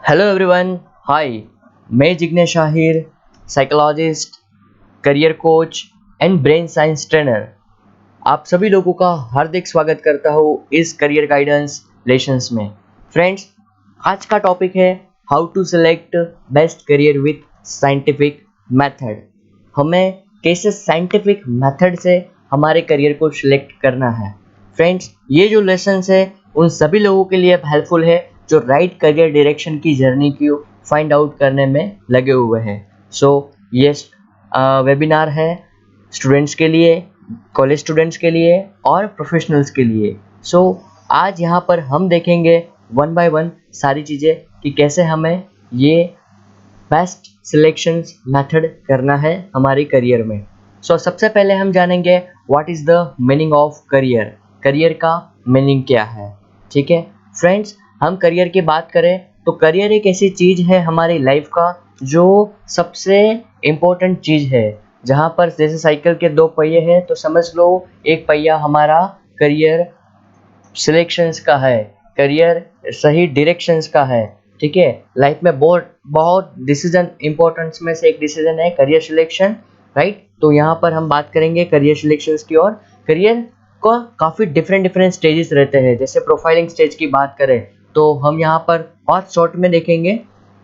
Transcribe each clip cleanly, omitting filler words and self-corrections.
Hello everyone, hi. मैं Jignesh Ahir, psychologist, career coach and brain science trainer. आप सभी लोगों का हार्दिक स्वागत करता हूँ इस करियर गाइडेंस लेसन्स में। फ्रेंड्स, आज का टॉपिक है how to select best career with scientific method. हमें कैसे साइंटिफिक मेथड से हमारे करियर को सिलेक्ट करना है। फ्रेंड्स, ये जो लेसन्स है उन सभी लोगों के लिए हेल्पफुल है जो राइट करियर डायरेक्शन की जर्नी को फाइंड आउट करने में लगे हुए हैं। सो ये वेबिनार है स्टूडेंट्स के लिए, कॉलेज स्टूडेंट्स के लिए और प्रोफेशनल्स के लिए। सो आज यहाँ पर हम देखेंगे वन बाय वन सारी चीज़ें कि कैसे हमें ये बेस्ट सिलेक्शंस मेथड करना है हमारे करियर में। सो सबसे पहले हम जानेंगे what is the meaning of career. Career का मीनिंग क्या है? ठीक है फ्रेंड्स, हम करियर की बात करें तो करियर एक ऐसी चीज़ है हमारी लाइफ का जो सबसे इम्पोर्टेंट चीज़ है। जहाँ पर जैसे साइकिल के दो पहिए हैं तो समझ लो एक पहिया हमारा करियर सिलेक्शंस का है, करियर सही डायरेक्शंस का है। ठीक है, लाइफ में बहुत बहुत डिसीजन इंपॉर्टेंस में से एक डिसीजन है करियर सिलेक्शन, राइट। तो यहाँ पर हम बात करेंगे करियर सिलेक्शंस की। और करियर को काफ़ी डिफरेंट स्टेजेस रहते हैं। जैसे प्रोफाइलिंग स्टेज की बात करें तो हम यहाँ पर बहुत शॉर्ट में देखेंगे।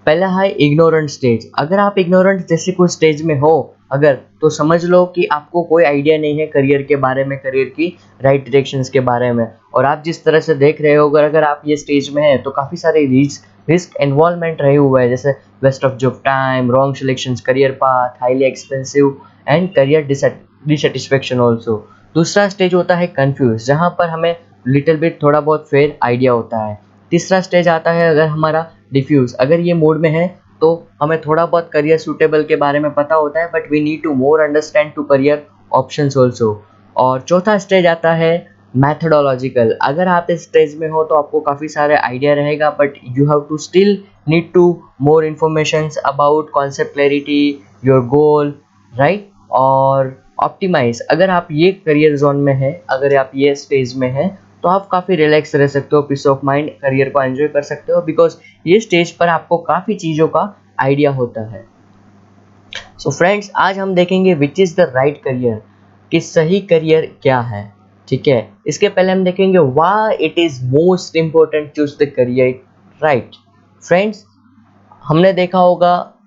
पहला है इग्नोरेंट स्टेज। अगर आप इग्नोरेंट जैसे कोई स्टेज में हो अगर, तो समझ लो कि आपको कोई आइडिया नहीं है करियर के बारे में, करियर की राइट डायरेक्शंस के बारे में। और आप जिस तरह से देख रहे हो अगर आप ये स्टेज में हैं तो काफ़ी सारे रिस्क इन्वॉल्वमेंट रहे हुए हैं, जैसे waste of job time, wrong selections, career path, highly expensive and career dissatisfaction also. दूसरा स्टेज होता है कंफ्यूज, जहाँ पर हमें लिटिल बिट थोड़ा बहुत फेयर आइडिया होता है। तीसरा स्टेज आता है अगर हमारा डिफ्यूज। अगर ये मोड में है तो हमें थोड़ा बहुत करियर सूटेबल के बारे में पता होता है, but we need to more understand to career options also. और चौथा स्टेज आता है मैथडोलॉजिकल। अगर आप इस स्टेज में हो तो आपको काफ़ी सारे आइडिया रहेगा, but you have to still need to more informations about concept clarity, your goal, right. और ऑप्टिमाइज। अगर आप ये करियर जोन में है, अगर आप ये स्टेज में हैं तो आप काफ़ी रिलैक्स रह सकते हो, पीस ऑफ माइंड करियर को एंजॉय कर सकते हो, बिकॉज ये स्टेज पर आपको काफ़ी चीज़ों का आइडिया होता है। सो फ्रेंड्स, आज हम देखेंगे which is the right career, कि सही करियर क्या है। ठीक है, इसके पहले हम देखेंगे why it is most important choose the career right. Friends, हमने देखा होगा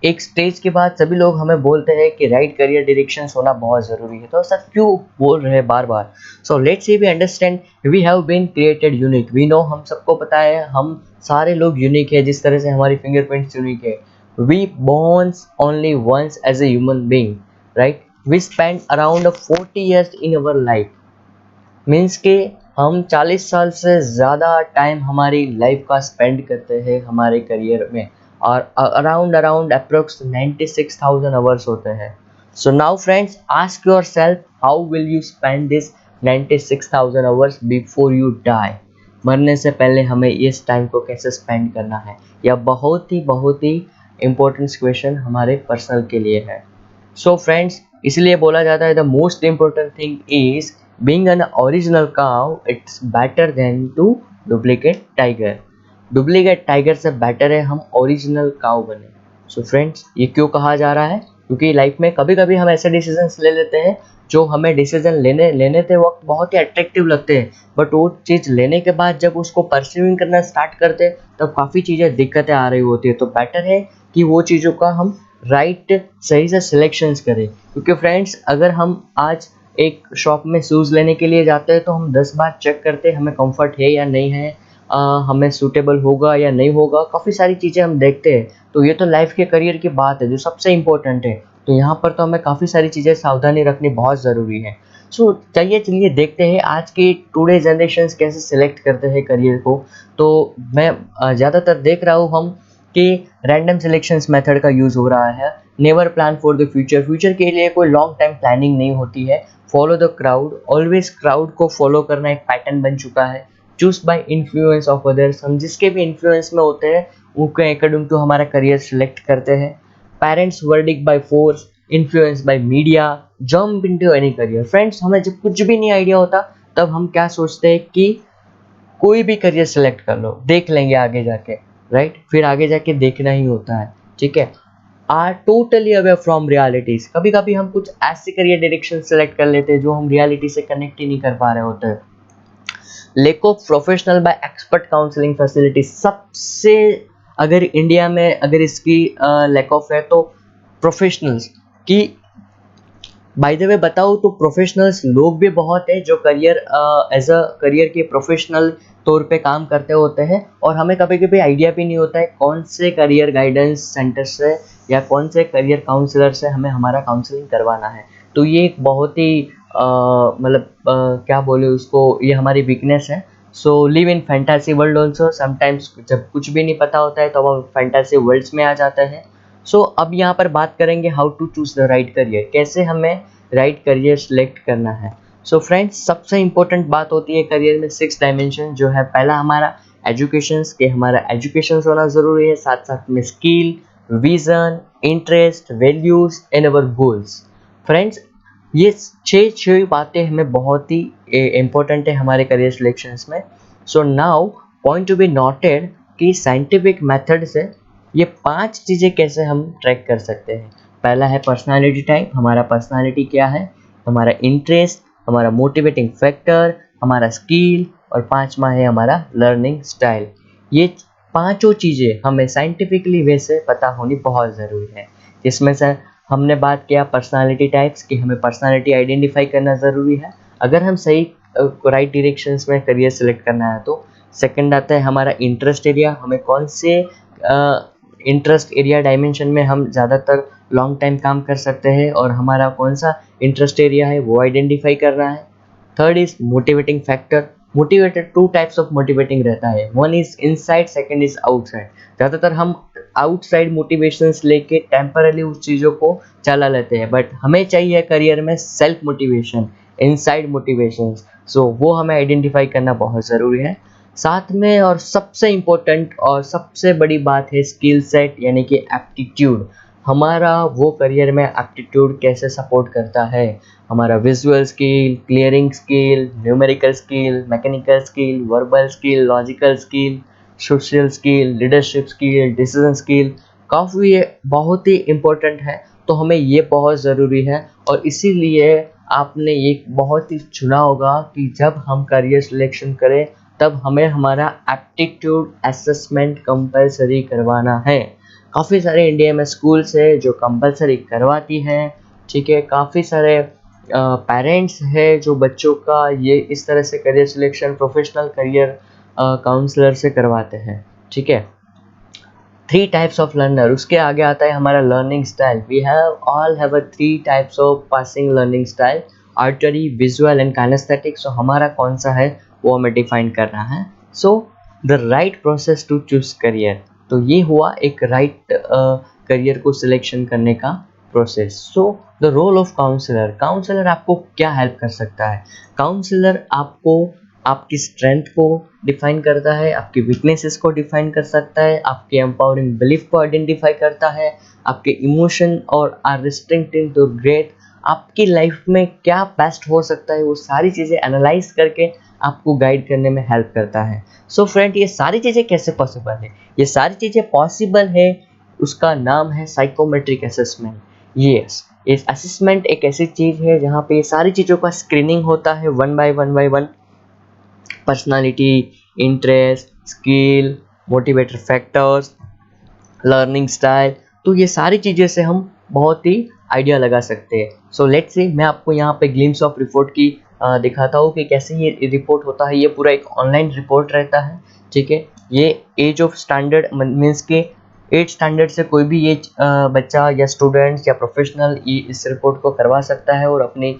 एक स्टेज के बाद सभी लोग हमें बोलते हैं कि राइट करियर डायरेक्शन होना बहुत ज़रूरी है, तो ऐसा क्यों बोल रहे हैं बार बार? So let's see we understand we have been created unique. We know, हम सबको पता है हम सारे लोग यूनिक है, जिस तरह से हमारी फिंगरप्रिंट्स यूनिक है। We borns only once as a human being, right. We spend around 40 years in our life. Means के हम 40 साल से ज़्यादा टाइम हमारी लाइफ का स्पेंड करते हैं हमारे करियर में, और अराउंड अप्रोक्स 96,000 आवर्स होते हैं। So now friends, ask yourself how will you spend this 96,000 hours before you die. मरने से पहले हमें इस टाइम को कैसे स्पेंड करना है, यह बहुत ही इम्पोर्टेंट क्वेश्चन हमारे पर्सनल के लिए है। सो फ्रेंड्स, इसलिए बोला जाता है the most important thing is being an original cow it's better than to duplicate tiger. Duplicate tiger से बेटर है हम ओरिजिनल काउ बने। सो फ्रेंड्स, ये क्यों कहा जा रहा है? क्योंकि लाइफ में कभी कभी हम ऐसे डिसीजंस ले लेते हैं जो हमें डिसीजन लेने के वक्त बहुत ही अट्रैक्टिव लगते हैं, बट वो चीज़ लेने के बाद जब उसको परस्यूइंग करना स्टार्ट करते हैं तब काफ़ी चीज़ें दिक्कतें आ रही होती है। तो बेटर है कि वो चीज़ों का हम राइट सही से सिलेक्शंस करें। क्योंकि फ्रेंड्स, अगर हम आज एक शॉप में शूज़ लेने के लिए जाते हैं तो हम 10 बार चेक करते हैं हमें कंफर्ट है या नहीं है, हमें सूटेबल होगा या नहीं होगा, काफ़ी सारी चीज़ें हम देखते हैं। तो ये तो लाइफ के करियर की बात है जो सबसे इम्पोर्टेंट है। तो यहाँ पर तो हमें काफ़ी सारी चीज़ें सावधानी रखनी बहुत ज़रूरी है। सो चलिए देखते हैं आज की टुडे जनरेशन कैसे सिलेक्ट करते हैं करियर को। तो मैं ज़्यादातर देख रहा हूँ हम कि रैंडम सिलेक्शंस मेथड का यूज़ हो रहा है। Never plan for the future. Future के लिए कोई लॉन्ग टाइम प्लानिंग नहीं होती है। Follow the crowd. Always crowd को फॉलो करना एक पैटर्न बन चुका है। Choose by influence of others. हम जिसके भी इन्फ्लुएंस में होते हैं उनके अकॉर्डिंग टू हमारा करियर सिलेक्ट करते हैं। Parents verdict by force, influence by media, jump into any career. Friends, हमें जब कुछ भी नहीं आइडिया होता तब हम क्या सोचते हैं कि कोई भी करियर सिलेक्ट कर लो, देख लेंगे आगे जाके। राइट, फिर आगे जाके देखना ही होता है, ठीक है। Are totally away from realities, कभी कभी हम कुछ ऐसे करियर डायरेक्शन सेलेक्ट कर लेते हैं जो हम रियलिटी से कनेक्ट ही नहीं कर पा रहे होते हैं। Lack of professional by expert counselling facility, सबसे अगर इंडिया में अगर इसकी लैक ऑफ है तो प्रोफेशनल्स की। बाय द वे बताऊँ तो प्रोफेशनल्स लोग भी बहुत है जो करियर एज अ करियर के प्रोफेशनल तौर पे काम करते होते हैं, और हमें कभी कभी आइडिया भी नहीं होता है कौन से करियर गाइडेंस सेंटर से या कौन से करियर काउंसलर से हमें हमारा काउंसलिंग करवाना है। तो ये एक बहुत ही मतलब क्या बोले उसको, ये हमारी वीकनेस है। So live in fantasy world also, sometimes जब कुछ भी नहीं पता होता है तो हम फैंटासी वर्ल्ड्स में आ जाते हैं। सो अब यहाँ पर बात करेंगे how to choose the right career, कैसे हमें राइट करियर सिलेक्ट करना है। सो फ्रेंड्स, सबसे इंपॉर्टेंट बात होती है करियर में 6 डायमेंशन जो है। पहला हमारा एजुकेशन, के हमारा एजुकेशन होना ज़रूरी है, साथ साथ में skill, vision, interest, values and our goals. Friends, ये छः बातें हमें बहुत ही इम्पोर्टेंट है हमारे करियर सिलेक्शंस में। So now point to be noted कि साइंटिफिक मेथड से ये 5 चीज़ें कैसे हम ट्रैक कर सकते हैं। पहला है पर्सनालिटी टाइप, हमारा पर्सनालिटी क्या है, हमारा इंटरेस्ट, हमारा मोटिवेटिंग फैक्टर, हमारा स्किल, और पांचवा है हमारा लर्निंग स्टाइल। ये पांचों चीज़ें हमें साइंटिफिकली वे से पता होनी बहुत ज़रूरी है। जिसमें से हमने बात किया पर्सनालिटी टाइप्स की, हमें पर्सनालिटी आइडेंटिफाई करना ज़रूरी है अगर हम सही राइट डायरेक्शंस में करियर सेलेक्ट करना है तो। सेकंड आता है हमारा इंटरेस्ट एरिया, हमें कौन से इंटरेस्ट एरिया डायमेंशन में हम ज़्यादातर लॉन्ग टाइम काम कर सकते हैं और हमारा कौन सा इंटरेस्ट एरिया है वो आइडेंटिफाई करना है। Third is motivating factor, motivated 2 types of motivating रहता है, one is inside, second is outside. ज़्यादातर हम आउटसाइड मोटिवेशंस लेके टेम्परली उस चीज़ों को चला लेते हैं, बट हमें चाहिए करियर में सेल्फ मोटिवेशन, इनसाइड मोटिवेशंस। सो वो हमें आइडेंटिफाई करना बहुत ज़रूरी है। साथ में और सबसे इम्पोर्टेंट और सबसे बड़ी बात है स्किल सेट, यानी कि एप्टीट्यूड। हमारा वो करियर में एप्टीट्यूड कैसे सपोर्ट करता है, हमारा visual skill, clearing skill, numerical skill, mechanical skill, verbal skill, logical skill, social skill, leadership skill, decision skill, काफ़ी ये बहुत ही इम्पोर्टेंट है। तो हमें ये बहुत ज़रूरी है, और इसीलिए आपने ये बहुत ही चुना होगा कि जब हम करियर सिलेक्शन करें तब हमें हमारा एप्टीट्यूड असेसमेंट कंपलसरी करवाना है। काफ़ी सारे इंडिया में स्कूल्स है जो कंपलसरी करवाती हैं, ठीक है। काफ़ी सारे पेरेंट्स है जो बच्चों का ये इस तरह से career selection professional career counsellor से करवाते हैं, ठीक है। 3 टाइप्स ऑफ लर्नर, उसके आगे आता है हमारा learning style. We have all have a 3 types of passing learning style, auditory, visual and kinaesthetic. So हमारा कौन सा है वो हमें डिफाइन करना है। So the right process to choose career, तो ये हुआ एक राइट करियर को सिलेक्शन करने का process. So the role of counsellor, counsellor आपको क्या हेल्प कर सकता है। काउंसलर आपको आपकी स्ट्रेंथ को डिफाइन करता है, आपकी वीकनेसेस को डिफाइन कर सकता है, आपके एम्पावरिंग बिलीफ को आइडेंटिफाई करता है, आपके इमोशन और आर रिस्ट्रिक्टिंग टू ग्रेट, आपकी लाइफ में क्या बेस्ट हो सकता है वो सारी चीज़ें एनालाइज करके आपको गाइड करने में हेल्प करता है। सो फ्रेंड, ये सारी चीज़ें कैसे पॉसिबल है, ये सारी चीज़ें पॉसिबल है, उसका नाम है साइकोमेट्रिक असेसमेंट। यस, इस असेसमेंट एक ऐसी चीज़ है जहाँ पे ये सारी चीज़ों का स्क्रीनिंग होता है one by one. Personality, interest, skill, motivator factors, learning style, तो ये सारी चीज़ें से हम बहुत ही आइडिया लगा सकते हैं। सो लेट्स से मैं आपको यहाँ पे ग्लिम्स ऑफ रिपोर्ट की दिखाता हूँ कि कैसे ये रिपोर्ट होता है। ये पूरा एक ऑनलाइन रिपोर्ट रहता है, ठीक है। ये एज ऑफ स्टैंडर्ड मीन्स के 8 स्टैंडर्ड से कोई भी एज बच्चा या स्टूडेंट्स या प्रोफेशनल इस रिपोर्ट को करवा सकता है और अपनी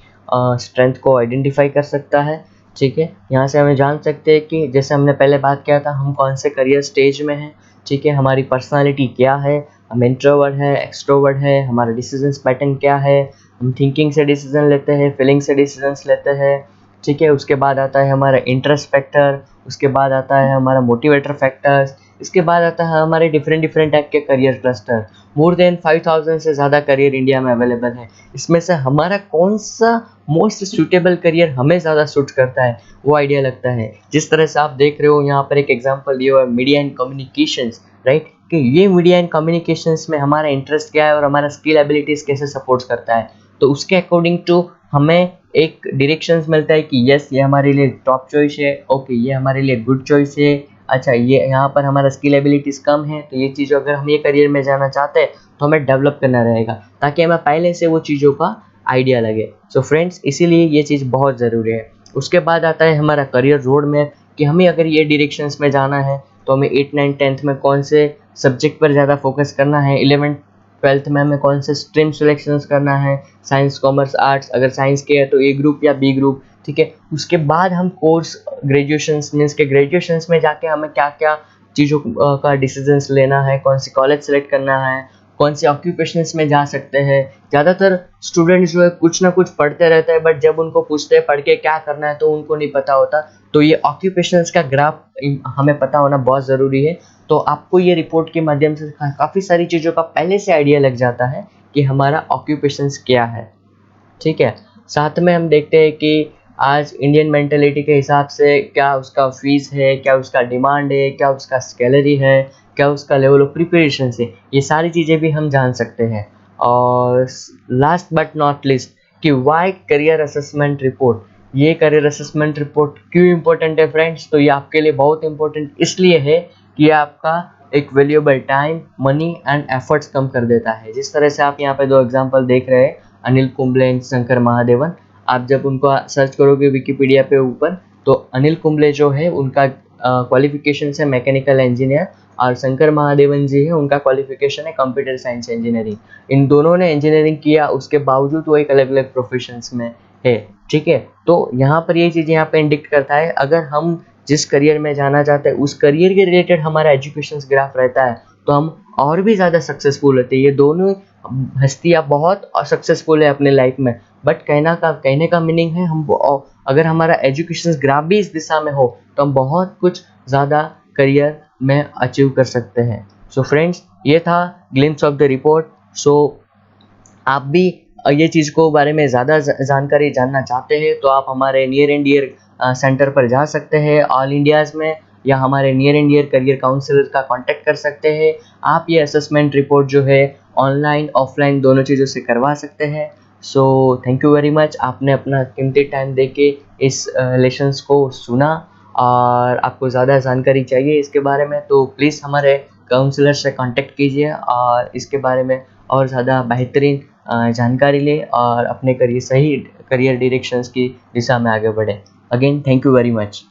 स्ट्रेंथ को आइडेंटिफाई कर सकता है, ठीक है। यहाँ से हमें जान सकते हैं कि जैसे हमने पहले बात किया था हम कौन से करियर स्टेज में हैं, ठीक है। हमारी पर्सनालिटी क्या है, हम इंट्रोवर्ट है, एक्सट्रोवर्ट है, हमारा डिसीजंस पैटर्न क्या है, हम थिंकिंग से डिसीजन लेते हैं, फीलिंग से डिसीजंस लेते हैं, ठीक है। उसके बाद आता है हमारा इंटरेस्ट फैक्टर, उसके बाद आता है हमारा मोटिवेटर फैक्टर्स, इसके बाद आता है हमारे डिफरेंट डिफरेंट टाइप के करियर क्लस्टर। मोर देन 5000 से ज़्यादा करियर इंडिया में अवेलेबल है। इसमें से हमारा कौन सा मोस्ट सूटेबल करियर हमें ज़्यादा सूट करता है वो आइडिया लगता है। जिस तरह से आप देख रहे हो यहाँ पर एक एग्जांपल दिया हुआ है मीडिया एंड कम्युनिकेशंस, राइट, कि ये मीडिया एंड कम्युनिकेशंस में हमारा इंटरेस्ट क्या है और हमारा स्किल एबिलिटीज़ कैसे सपोर्ट करता है। तो उसके अकॉर्डिंग टू हमें एक डायरेक्शंस मिलता है कि यस ये हमारे लिए टॉप चॉइस है, ओके ये हमारे लिए गुड चॉइस है, अच्छा ये यहाँ पर हमारा स्किल एबिलिटीज़ कम है, तो ये चीज़ अगर हम ये करियर में जाना चाहते हैं तो हमें डेवलप करना रहेगा ताकि हमें पहले से वो चीज़ों का आइडिया लगे। सो फ्रेंड्स, इसीलिए ये चीज़ बहुत ज़रूरी है। उसके बाद आता है हमारा करियर रोड मैप कि हमें अगर ये डायरेक्शंस में जाना है तो हमें 8, 9, 10th में कौन से सब्जेक्ट पर ज़्यादा फोकस करना है, 11th 12th में हमें कौन से स्ट्रीम सिलेक्शंस करना है, साइंस कॉमर्स आर्ट्स, अगर साइंस के है तो ए ग्रुप या बी ग्रुप, ठीक है। उसके बाद हम कोर्स ग्रेजुएशंस मीन्स के ग्रेजुएशंस में जाके हमें क्या क्या चीज़ों का डिसीजंस लेना है, कौन सी कॉलेज सेलेक्ट करना है, कौन से ऑक्यूपेशंस में जा सकते हैं। ज़्यादातर स्टूडेंट्स जो है कुछ ना कुछ पढ़ते रहते हैं बट जब उनको पूछते हैं पढ़ के क्या करना है तो उनको नहीं पता होता। तो ये ऑक्यूपेशंस का ग्राफ हमें पता होना बहुत ज़रूरी है। तो आपको ये रिपोर्ट के माध्यम से काफ़ी सारी चीज़ों का पहले से आइडिया लग जाता है कि हमारा ऑक्यूपेशंस क्या है, ठीक है। साथ में हम देखते हैं कि आज इंडियन मेंटेलिटी के हिसाब से क्या उसका फीस है, क्या उसका डिमांड है, क्या उसका सैलरी है, क्या उसका लेवल ऑफ प्रिपरेशन है, ये सारी चीज़ें भी हम जान सकते हैं। और लास्ट बट नॉट लिस्ट कि वाई करियर असेसमेंट रिपोर्ट, ये करियर असेसमेंट रिपोर्ट क्यों इम्पोर्टेंट है फ्रेंड्स। तो ये आपके लिए बहुत इंपॉर्टेंट इसलिए है कि ये आपका एक valuable time, money and efforts कम कर देता है। जिस तरह से आप यहाँ पे दो एग्जांपल देख रहे हैं, अनिल कुंबले एंड शंकर महादेवन, आप जब उनको सर्च करोगे विकिपीडिया पे ऊपर तो अनिल कुंबले जो है उनका क्वालिफिकेशन है मैकेनिकल इंजीनियर और शंकर महादेवन जी है उनका क्वालिफिकेशन है कंप्यूटर साइंस इंजीनियरिंग। इन दोनों ने इंजीनियरिंग किया, उसके बावजूद वो एक अलग अलग प्रोफेशंस में है, ठीक है। तो यहाँ पर ये चीज़ यहाँ पे इंडिकेट करता है अगर हम जिस करियर में जाना चाहते हैं उस करियर के रिलेटेड हमारा एजुकेशन ग्राफ रहता है तो हम और भी ज़्यादा सक्सेसफुल होते हैं। ये दोनों हस्तियाँ बहुत सक्सेसफुल है अपने लाइफ में, बट कहने का मीनिंग है हम अगर हमारा एजुकेशन ग्राफ भी इस दिशा में हो तो हम बहुत कुछ ज़्यादा करियर में अचीव कर सकते हैं। सो फ्रेंड्स, ये था ग्लिम्स ऑफ द रिपोर्ट। सो आप भी ये चीज़ को बारे में ज़्यादा जानकारी जानना चाहते हैं तो आप हमारे नियर एंड डियर सेंटर पर जा सकते हैं ऑल इंडियाज़ में, या हमारे near and dear career counsellor का कांटेक्ट कर सकते हैं। आप ये असेसमेंट रिपोर्ट जो है ऑनलाइन ऑफलाइन दोनों चीज़ों से करवा सकते हैं। So thank you very much, आपने अपना कीमती टाइम देके इस लेसन्स को सुना और आपको ज़्यादा जानकारी चाहिए इसके बारे में तो प्लीज़ हमारे काउंसलर से कांटेक्ट कीजिए और इसके बारे में और ज़्यादा बेहतरीन जानकारी लें और अपने करियर सही करियर डायरेक्शंस की दिशा में आगे बढ़ें। Again thank you very much.